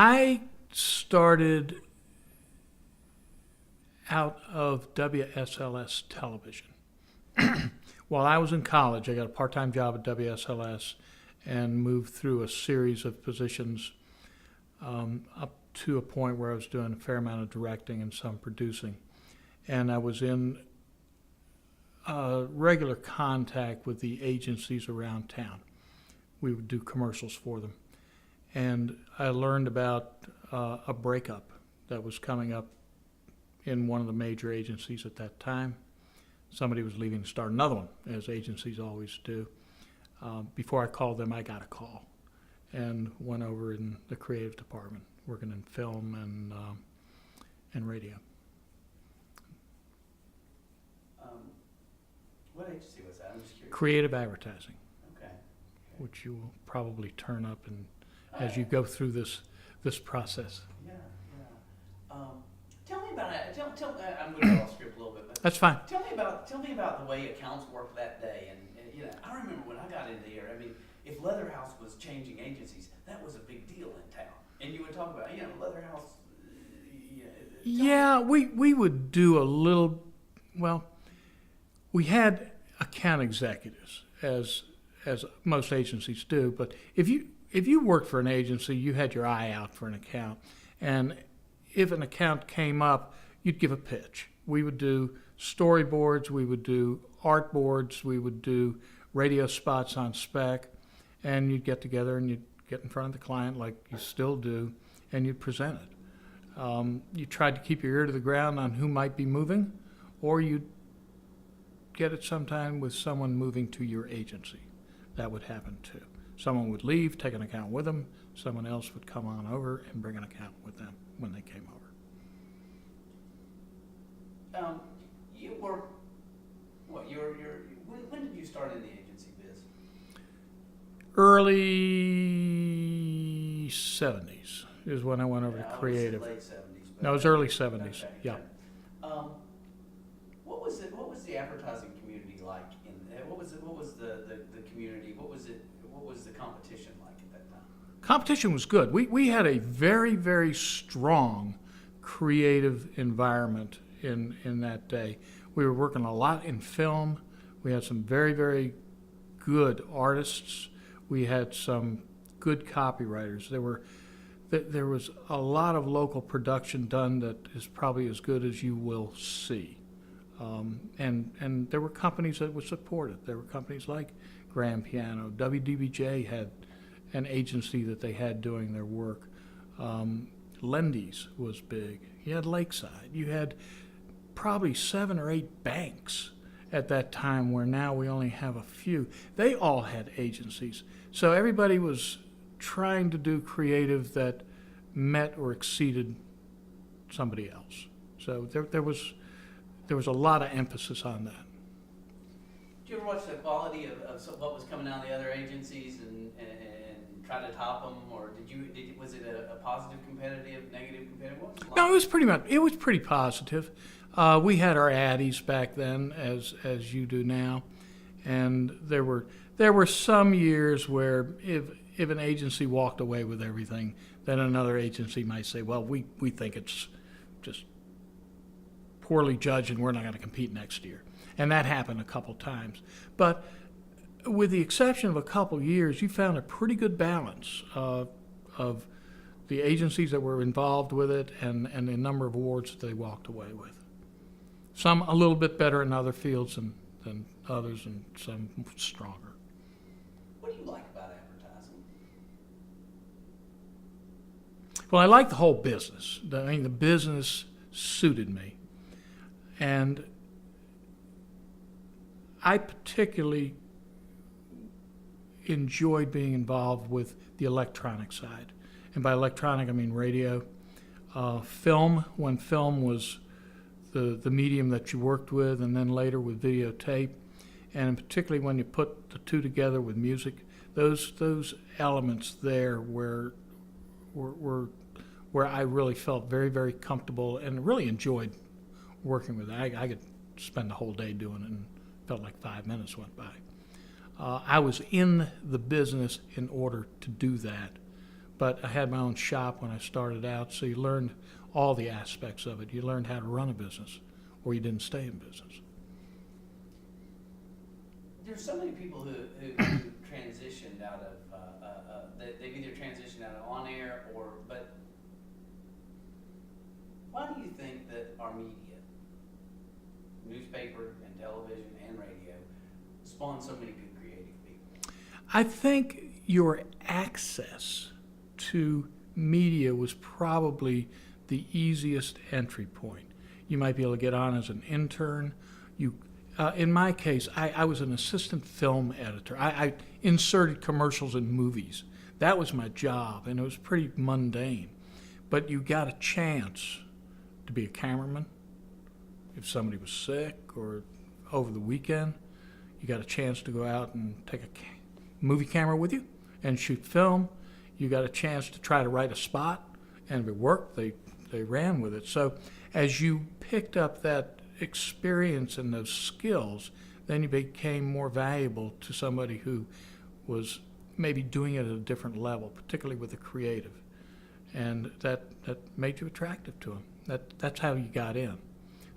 I started out of WSLS television. While I was in college, I got a part-time job at WSLS and moved through a series of positions up to a point where I was doing a fair amount of directing and some producing. And I was in regular contact with the agencies around town. We would do commercials for them. And I learned about a breakup that was coming up in one of the major agencies at that time. Somebody was leaving to start another one, as agencies always do. Before I called them, I got a call and went over in the creative department, working in film and radio. What agency was that? I'm just curious. Creative advertising, Okay. which you will probably turn up and as you go through this process. Yeah. Tell me about it. I'm going to go off script a little bit, but That's fine. tell me about the way accounts worked that day. And I remember when I got into here. I mean, if Leatherhouse was changing agencies, that was a big deal in town. And you would talk about, Leatherhouse. Yeah, we would do a little. Well, we had account executives, as most agencies do. But if you worked for an agency, you had your eye out for an account, and if an account came up, you'd give a pitch. We would do storyboards, we would do art boards, we would do radio spots on spec, and you'd get together and you'd get in front of the client like you still do, and you'd present it. You tried to keep your ear to the ground on who might be moving, or you'd get it sometime with someone moving to your agency. That would happen too. Someone would leave, take an account with them, someone else would come on over and bring an account with them when they came over. You were, when did you start in the agency biz? Early 70s is when I went over to creative. Late 70s. No, it was early 70s, Okay, yeah. okay. What was the advertising community like? What was the community? What was the competition like at that time? Competition was good. We had a very, very strong creative environment in that day. We were working a lot in film. We had some very, very good artists. We had some good copywriters. There was a lot of local production done that is probably as good as you will see. And there were companies that would support it. There were companies like Grand Piano. WDBJ had an agency that they had doing their work. Lendy's was big. You had Lakeside. You had probably 7 or 8 banks at that time, where now we only have a few. They all had agencies. So everybody was trying to do creative that met or exceeded somebody else. So there was a lot of emphasis on that. Did you ever watch the quality of what was coming out of the other agencies and try to top them, or was it a positive competitive, negative competitive? What was it like? No, it was pretty positive. We had our addies back then, as you do now, and there were some years where if an agency walked away with everything, then another agency might say, well, we think it's just poorly judged and we're not going to compete next year. And that happened a couple times. But with the exception of a couple years, you found a pretty good balance of the agencies that were involved with it and the number of awards that they walked away with. Some a little bit better in other fields than others, and some stronger. What do you like about advertising? Well, I like the whole business. The business suited me. And I particularly enjoyed being involved with the electronic side. And by electronic, I mean radio. Film, when film was the medium that you worked with, and then later with videotape. And particularly when you put the two together with music, those elements there were where I really felt very, very comfortable and really enjoyed working with it. I could spend the whole day doing it and felt like 5 minutes went by. I was in the business in order to do that, but I had my own shop when I started out, so you learned all the aspects of it. You learned how to run a business, or you didn't stay in business. There's so many people who transitioned out of, they've either transitioned out of on air but why do you think that our media, newspaper and television and radio, spawn so many good creative people? I think your access to media was probably the easiest entry point. You might be able to get on as an intern. In my case, I was an assistant film editor. I inserted commercials in movies. That was my job, and it was pretty mundane. But you got a chance to be a cameraman. If somebody was sick or over the weekend, you got a chance to go out and take a movie camera with you and shoot film. You got a chance to try to write a spot, and if it worked, they ran with it. So as you picked up that experience and those skills, then you became more valuable to somebody who was maybe doing it at a different level, particularly with the creative. And that made you attractive to them. That's how you got in.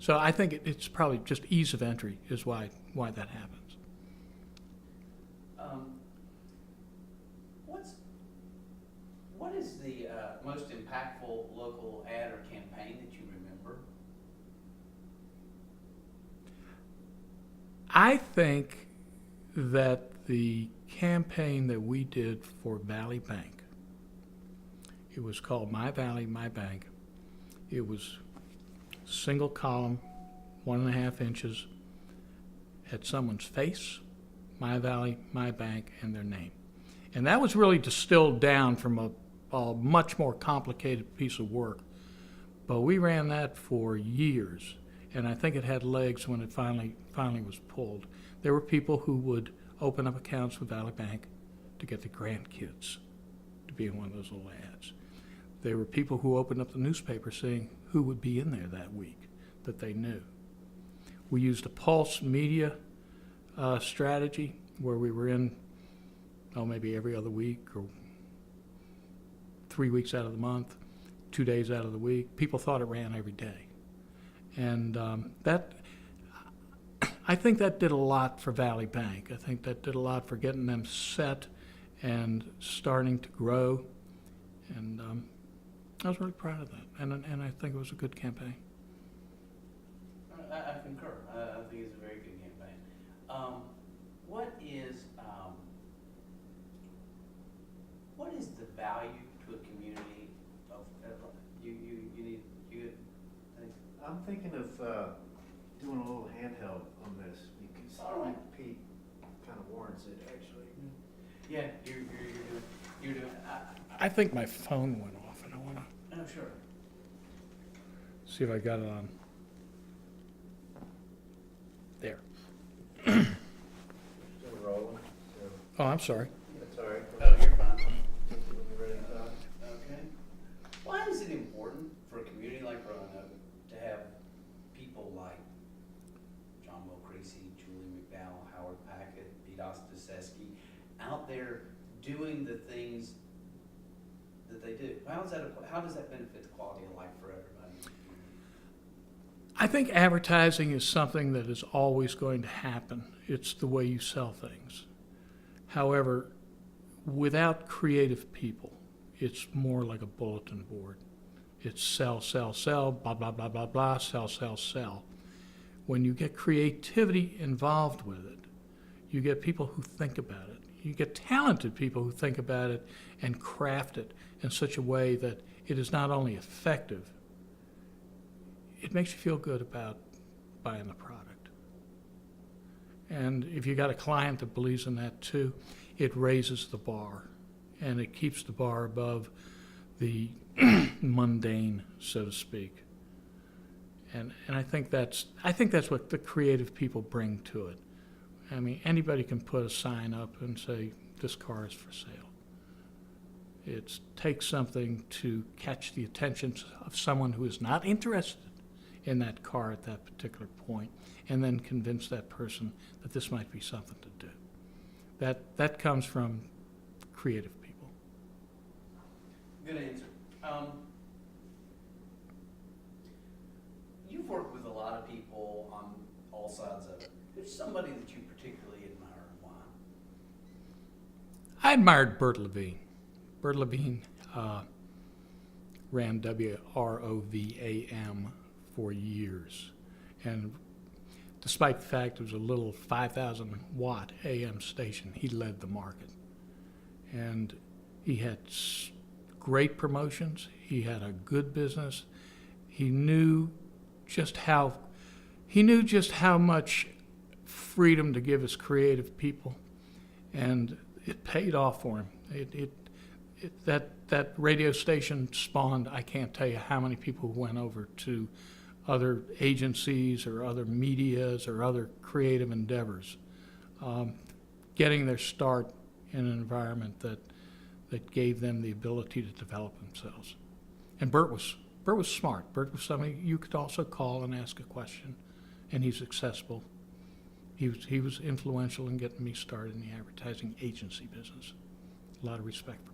So I think it's probably just ease of entry is why that happens. What is the most impactful local ad or campaign that you remember? I think that the campaign that we did for Valley Bank, it was called My Valley, My Bank. It was single column, 1.5 inches, had someone's face, My Valley, My Bank, and their name. And that was really distilled down from a much more complicated piece of work. But we ran that for years, and I think it had legs when it finally was pulled. There were people who would open up accounts with Valley Bank to get their grandkids to be in one of those little ads. There were people who opened up the newspaper saying who would be in there that week that they knew. We used a pulse media strategy where we were in, maybe every other week or 3 weeks out of the month, 2 days out of the week. People thought it ran every day. And I think that did a lot for Valley Bank. I think that did a lot for getting them set and starting to grow. And I was really proud of that. And I think it was a good campaign. I concur. I think it's a very good campaign. What is the value to a community of you need. I'm thinking of doing a little handheld on this because All right. Pete kind of warrants it actually. Yeah, you're doing. I think my phone went off, and I want to Oh, sure. see if I got it on. There. Still rolling, so Oh, I'm sorry. that's all right. Oh, you're fine. When you're ready to talk. Okay. Why is it important for a community like Roanoke to have people like John Will Creasy, Julie McDowell, Howard Packett, Pete Ostaseski out there doing the things that they do? How does that benefit the quality of life for everybody? I think advertising is something that is always going to happen. It's the way you sell things. However, without creative people, it's more like a bulletin board. It's sell, sell, sell, blah, blah, blah, blah, blah, sell, sell, sell. When you get creativity involved with it, you get people who think about it. You get talented people who think about it and craft it in such a way that it is not only effective, it makes you feel good about buying the product. And if you got a client that believes in that too, it raises the bar and it keeps the bar above the mundane, so to speak. And I think that's what the creative people bring to it. I mean, anybody can put a sign up and say, this car is for sale. It takes something to catch the attention of someone who is not interested in that car at that particular point, and then convince that person that this might be something to do. That comes from creative people. Good answer. You've worked with a lot of people on all sides of it. Who's somebody that you particularly admire and why? I admired Bert Levine. Bert Levine ran WROVAM for years. And despite the fact it was a little 5,000 watt AM station, he led the market. And he had great promotions. He had a good business. He knew just how much freedom to give his creative people, and it paid off for him. That radio station spawned, I can't tell you how many people who went over to other agencies or other medias or other creative endeavors, getting their start in an environment that gave them the ability to develop themselves. And Bert was smart. Bert was somebody you could also call and ask a question, and he's accessible. He was influential in getting me started in the advertising agency business. A lot of respect for